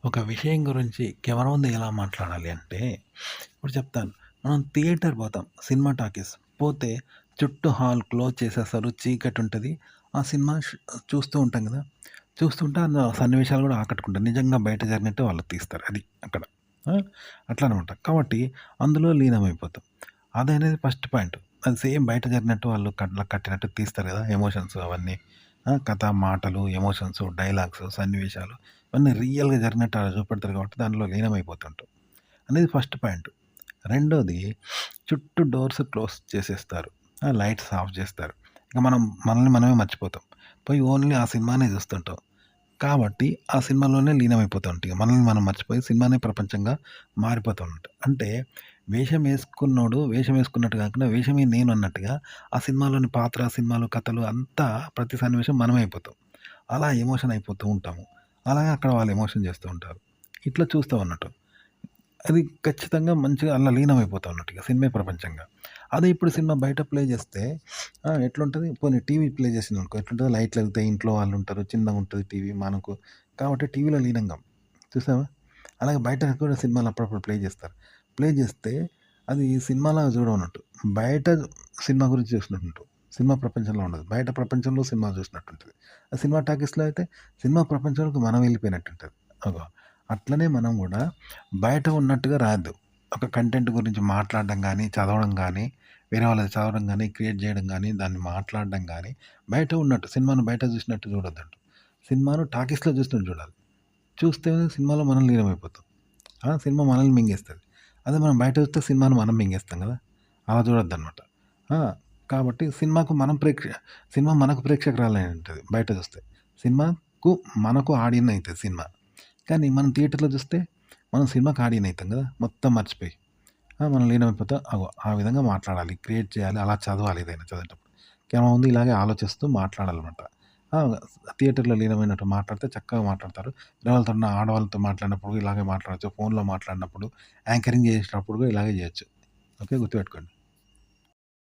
ఒక విషయం గురించి కెమెరా ముందు ఎలా మాట్లాడాలి అంటే, ఇప్పుడు చెప్తాను. మనం థియేటర్ పోతాం. Cinema talkies. పోతే చుట్టూ హాల్ క్లోజ్ చేసేస్తారు. చీకటుంటది. ఆ సినిమా చూస్తూ ఉంటాం గదా! చూస్తుంటే అందులో సన్నివేశాలు గూడా ఆకట్టుకుంటాయి. నిజంగా బయట జరిగినట్టు వాళ్ళు తీస్తారు. అది అక్కడ. ఆ! అట్లనమాట. కాబట్టి అందులో లీనమైపోతాం. అదనేది ఫస్ట్ పాయింట్. అది సేమ్ బయట జరిగినట్టు వాళ్ళు కళ్ళకి కట్టినట్టు తీస్తారు గదా! ఎమోషన్స్ అవన్నీ. కథ, మాటలు, ఎమోషన్స్, డైలాగ్స్, సన్నివేశాలు ఇవన్నీ రియల్‌గా జరిగినట్టు అలా చూపెడతారు కాబట్టి దానిలో లీనమైపోతుంటాం. అనేది ఫస్ట్ పాయింట్. రెండోది చుట్టూ డోర్స్ క్లోజ్ చేసేస్తారు. లైట్స్ ఆఫ్ చేస్తారు. ఇక మనల్ని మనమే మర్చిపోతాం. పోయి ఓన్లీ ఆ సినిమానే చూస్తుంటాం. కాబట్టి ఆ సినిమాలోనే లీనమైపోతూ ఉంటాం. ఇక మనల్ని మనం మర్చిపోయి సినిమానే ప్రపంచంగా మారిపోతూ ఉంటాం. అంటే వేషం వేసుకున్నట్టు కాకుండా వేషమే నేను అన్నట్టుగా ఆ సినిమాలోని పాత్ర, సినిమాలు, కథలు అంతా ప్రతి సన్నివేశం మనమే అయిపోతాం. అలా ఎమోషన్ అయిపోతూ ఉంటాము. అలాగే అక్కడ వాళ్ళు ఎమోషన్ చేస్తూ ఉంటారు. ఇట్లా చూస్తాం అన్నట్టు. అది ఖచ్చితంగా మంచిగా అలా లీనమైపోతాం అన్నట్టు ఇక సినిమా ప్రపంచంగా. అదే ఇప్పుడు సినిమా బయట ప్లే చేస్తే ఎట్లుంటది పోనీ టీవీ ప్లే చేసిందనుకో ఎట్లుంటది లైట్‌లెలుగుతాయి, ఇంట్లో వాళ్ళుంటారు, చిన్నగుంటది టీవీ మనకు. కాబట్టి టీవీలో లీనంగాం. చూసావా? అలాగే బయట కూడా సినిమాలు అప్పుడప్పుడు ప్లే చేస్తారు. ప్లే చేస్తే అది సినిమాలాగా చూడమన్నట్టు. బయట సినిమా గురించి చూసినట్టుంటావు. సినిమా ప్రపంచంలో ఉండదు. బయట ప్రపంచంలో సినిమా చూసినట్టుంటది. ఆ సినిమా టాకీస్‌లో అయితే సినిమా ప్రపంచంలోకి మనం వెళ్ళిపోయినట్టుంటది. అగో అట్లనే మనం గూడా బయట ఉన్నట్టుగా రాయొద్దు. ఒక కంటెంట్ గురించి మాట్లాడడం గానీ, చదవడం గానీ, వేరే వాళ్ళది చదవడం గానీ, క్రియేట్ చేయడం గానీ, దాన్ని మాట్లాడడం గానీ, బయట ఉన్నట్టు సినిమాను బయట చూసినట్టు చూడొద్దంట. సినిమాను టాకీస్‌లో చూసినట్టు చూడాలి. చూస్తే సినిమాలో మనం లీనమైపోతాం. సినిమా మనల్ని మింగేస్తది. అదే మనం బయట చూస్తే సినిమాను మనం మింగేస్తాం గదా! అలా చూడొద్దనమాట. ఆ! కాబట్టి సినిమా మనకు ప్రేక్షకురాలై ఉంటది బయట చూస్తే. సినిమాకు మనకు ఆడియన్ అయితది సినిమా. కానీ మనం థియేటర్‌లో చూస్తే మనం సినిమాకి ఆడియన్ అయితాం గదా! మొత్తం మర్చిపోయి. మనం లీనమైపోతే ఆ విధంగా మాట్లాడాలి. క్రియేట్ చేయాలి. అలా చదవాలి ఏదైనా చదివేటప్పుడు. కెమెరా ముందు ఇలాగే ఆలోచిస్తూ మాట్లాడాలనమాట. ఆ! థియేటర్‌లో లీనమైనట్టు మాట్లాడితే చక్కగా మాట్లాడతారు. వేరే వాళ్ళతోని ఆడవాళ్ళతో మాట్లాడినప్పుడు ఇలాగే మాట్లాడొచ్చు. ఫోన్‌లో మాట్లాడినప్పుడు, యాంకరింగ్ చేసేటప్పుడు కూడా ఇలాగే చేయొచ్చు. ఓకే. గుర్తుపెట్టుకోండి.